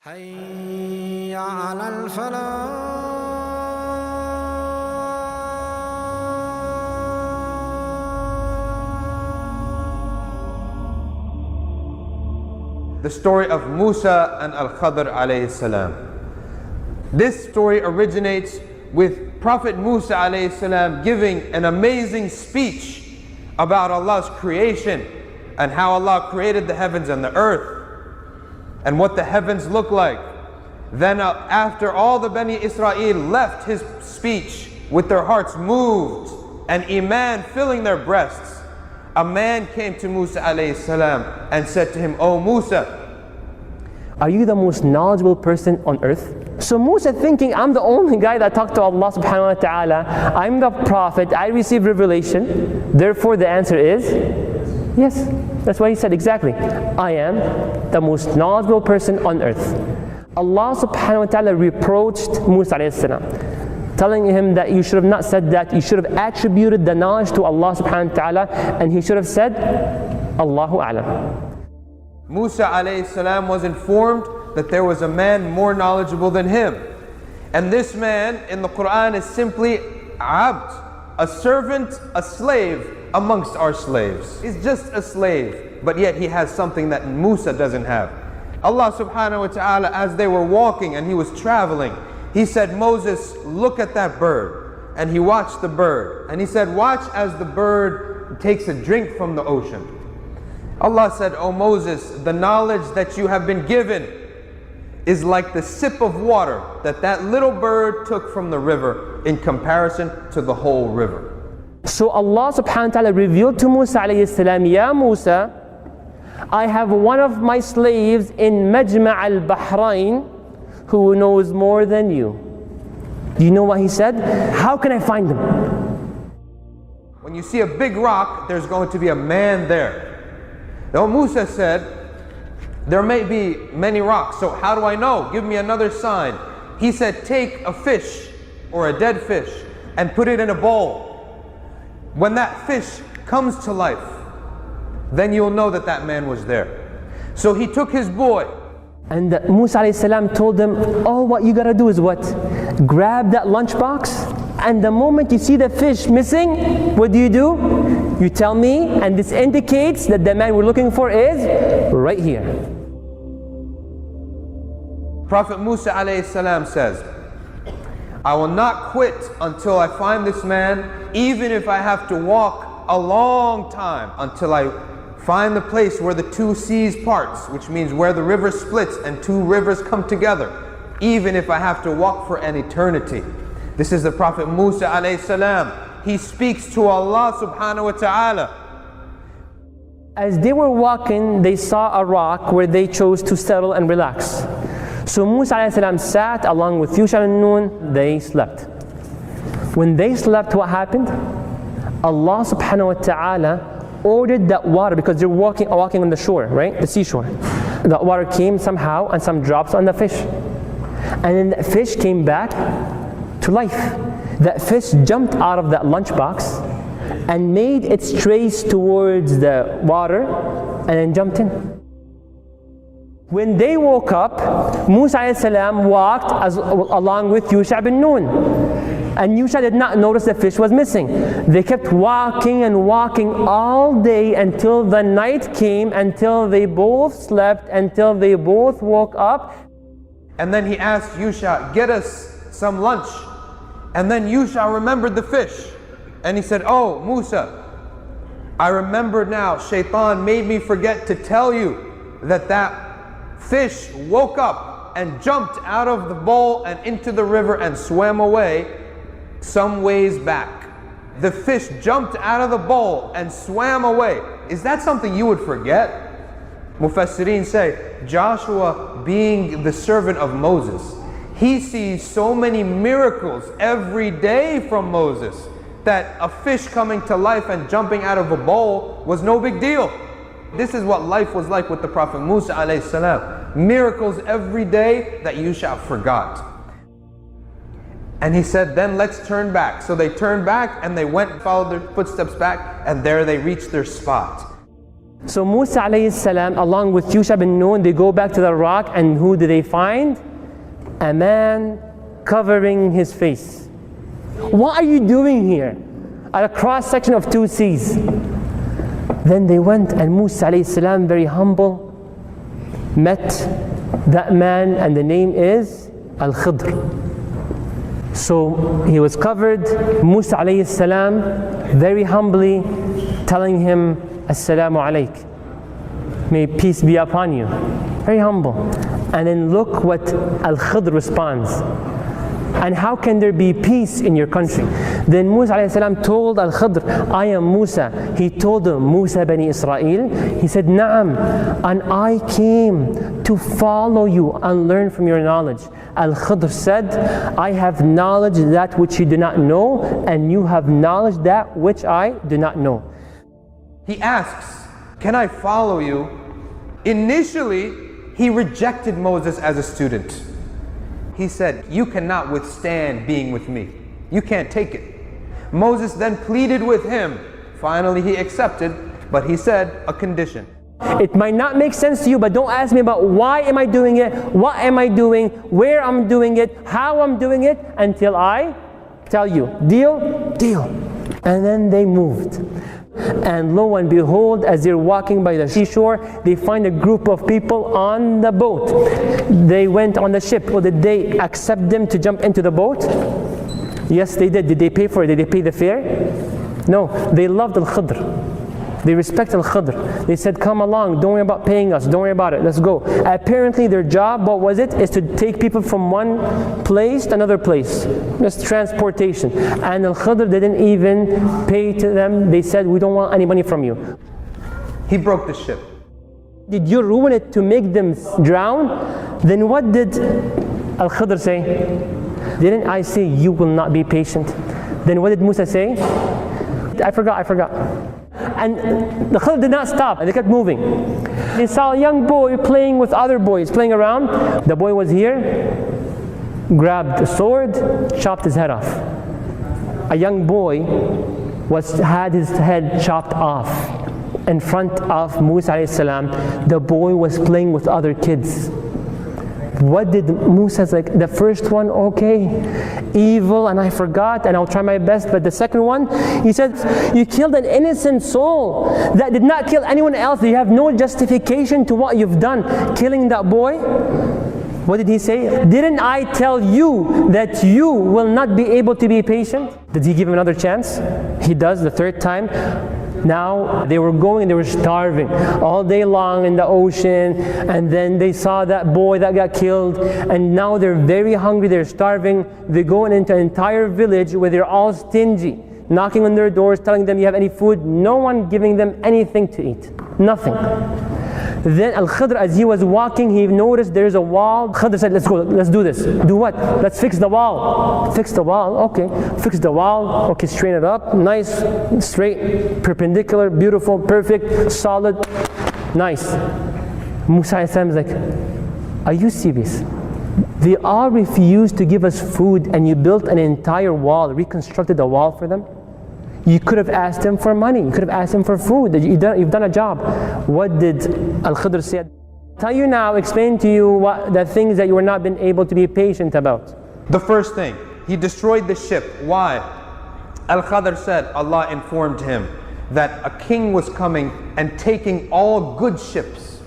حي على الفلاح. The story of Musa and Khidr alayhi salam. This story originates with Prophet Musa alayhi salam giving an amazing speech about Allah's creation and how Allah created the heavens and the earth and what the heavens look like. Then after all the Bani Israel left his speech with their hearts moved and iman filling their breasts, a man came to Musa alayhi salam and said to him, "O Musa, are you the most knowledgeable person on earth?" So Musa thinking, I'm the only guy that talked to Allah subhanahu wa ta'ala, I'm the prophet, I received revelation, therefore the answer is yes. That's why he said exactly, I am the most knowledgeable person on earth. Allah subhanahu wa ta'ala reproached Musa alayhi salam, telling him that you should have not said that, you should have attributed the knowledge to Allah subhanahu wa ta'ala, and he should have said, Allahu a'lam. Musa alayhi salam was informed that there was a man more knowledgeable than him. And this man in the Quran is simply abd, a servant, a slave amongst our slaves. He's just a slave, but yet he has something that Musa doesn't have. Allah subhanahu wa ta'ala, as they were walking and he was traveling, he said, Moses, look at that bird. And he watched the bird. And he said, watch as the bird takes a drink from the ocean. Allah said, O Moses, the knowledge that you have been given is like the sip of water that little bird took from the river in comparison to the whole river. So Allah subhanahu wa ta'ala revealed to Musa alayhi salam, Ya Musa, I have one of my slaves in Majma' al-Bahrain who knows more than you. Do you know what he said? How can I find him? When you see a big rock, there's going to be a man there. Now Musa said, there may be many rocks, so how do I know? Give me another sign. He said, take a fish or a dead fish and put it in a bowl. When that fish comes to life, then you'll know that that man was there. So he took his boy. And Musa alayhi salam told him, all what you gotta do is what? Grab that lunchbox, and the moment you see the fish missing, what do? You tell me, and this indicates that the man we're looking for is right here. Prophet Musa alayhi salam says, I will not quit until I find this man, even if I have to walk a long time until I find the place where the two seas parts, which means where the river splits and two rivers come together, even if I have to walk for an eternity. This is the Prophet Musa alayhi salam. He speaks to Allah subhanahu wa ta'ala. As they were walking, they saw a rock where they chose to settle and relax. So Musa alayhi salam sat along with Yusha and Nun, they slept. When they slept, what happened? Allah subhanahu wa ta'ala ordered that water, because they're walking on the shore, right? The seashore. The water came somehow and some drops on the fish. And then the fish came back to life. That fish jumped out of that lunchbox and made its trace towards the water and then jumped in. When they woke up, Musa alayhi salam walked along with Yusha bin Nun. And Yusha did not notice the fish was missing. They kept walking and walking all day until the night came, until they both slept, until they both woke up. And then he asked Yusha, get us some lunch. And then Yusha remembered the fish. And he said, oh Musa, I remember now, Shaitan made me forget to tell you that fish woke up and jumped out of the bowl and into the river and swam away some ways back. The fish jumped out of the bowl and swam away. Is that something you would forget? Mufassirin say, Joshua being the servant of Moses, he sees so many miracles every day from Moses that a fish coming to life and jumping out of a bowl was no big deal. This is what life was like with the Prophet Musa alayhi salam. Miracles every day that Yusha forgot. And he said, then let's turn back. So they turned back and they went and followed their footsteps back, and there they reached their spot. So Musa alayhi salam, along with Yusha bin Nun, they go back to the rock, and who do they find? A man covering his face. What are you doing here? At a cross section of two seas. Then they went, and Musa alayhi salam, very humble, met that man, and the name is Khidr. So he was covered. Musa alayhi salam, very humbly, telling him, Assalamu alayk. May peace be upon you. Very humble. And then look what Khidr responds. And how can there be peace in your country? Then Musa alayhi salam told Khidr, I am Musa. He told him, Musa bani Israel. He said, Na'am, and I came to follow you and learn from your knowledge. Khidr said, I have knowledge that which you do not know, and you have knowledge that which I do not know. He asks, can I follow you? Initially, he rejected Moses as a student. He said, you cannot withstand being with me. You can't take it. Moses then pleaded with him. Finally, he accepted, but he said a condition. It might not make sense to you, but don't ask me about why am I doing it, what am I doing, where I'm doing it, how I'm doing it, until I tell you. Deal? Deal. And then they moved. And lo and behold, as they're walking by the seashore, they find a group of people on the boat. They went on the ship. Well, did they accept them to jump into the boat? Yes, they did. Did they pay for it? Did they pay the fare? No. They loved Khidr. They respected Khidr. They said, come along, don't worry about paying us, don't worry about it, let's go. Apparently their job, what was it? Is to take people from one place to another place. Just transportation. And Khidr didn't even pay to them. They said, we don't want any money from you. He broke the ship. Did you ruin it to make them drown? Then what did Khidr say? Didn't I say you will not be patient? Then what did Musa say? I forgot. And the Khidr did not stop, they kept moving. They saw a young boy playing with other boys, playing around. The boy was here, grabbed a sword, chopped his head off. A young boy had his head chopped off in front of Musa alayhi salam. The boy was playing with other kids. What did Musa say? The first one, okay, evil, and I forgot, and I'll try my best. But the second one, he said, you killed an innocent soul that did not kill anyone else. You have no justification to what you've done, killing that boy. What did he say? Didn't I tell you that you will not be able to be patient? Did he give him another chance? He does, the third time. Now they were going and they were starving all day long in the ocean, and then they saw that boy that got killed, and now they're very hungry, they're starving. They go into an entire village where they're all stingy, knocking on their doors, telling them, you have any food? No one giving them anything to eat, nothing. Then Khidr, as he was walking, he noticed there's a wall. Khidr said, let's go, let's do this. Do what? Let's fix the wall. Fix the wall, okay. Fix the wall, okay, straighten it up. Nice, straight, perpendicular, beautiful, perfect, solid, nice. Musa is like, are you serious? They all refused to give us food, and you built an entire wall, reconstructed a wall for them? You could have asked him for money. You could have asked him for food. You've done a job. What did Khidr say? Tell you now, explain to you what the things that you were not been able to be patient about. The first thing, he destroyed the ship. Why? Khidr said, Allah informed him that a king was coming and taking all good ships.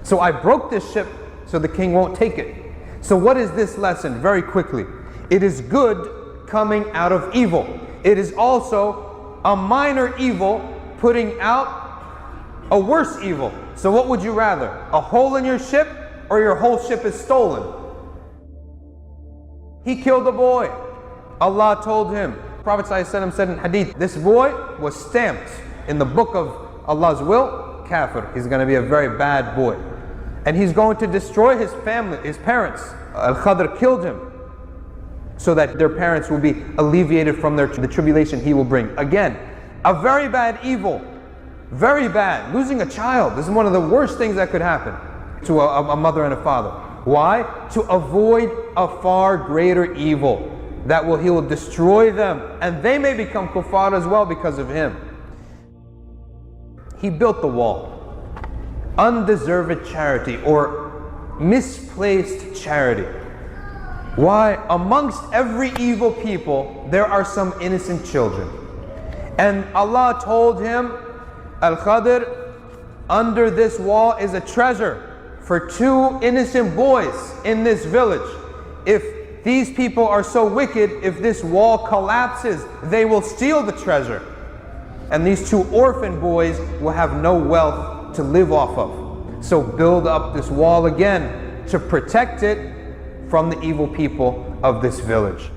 So I broke this ship so the king won't take it. So what is this lesson? Very quickly. It is good coming out of evil. It is also a minor evil putting out a worse evil. So what would you rather? A hole in your ship, or your whole ship is stolen? He killed a boy. Allah told him, Prophet ﷺ said in hadith, this boy was stamped in the book of Allah's will, kafir. He's going to be a very bad boy. And he's going to destroy his family, his parents. Khidr killed him, so that their parents will be alleviated from the tribulation he will bring. Again, a very bad evil, very bad. Losing a child, this is one of the worst things that could happen to a mother and a father. Why? To avoid a far greater evil he will destroy them, and they may become kuffar as well because of him. He built the wall. undeserved charity or misplaced charity. Why? Amongst every evil people, there are some innocent children. And Allah told him, Al-Khidr, under this wall is a treasure for 2 innocent boys in this village. If these people are so wicked, if this wall collapses, they will steal the treasure. And these 2 orphan boys will have no wealth to live off of. So build up this wall again to protect it from the evil people of this village.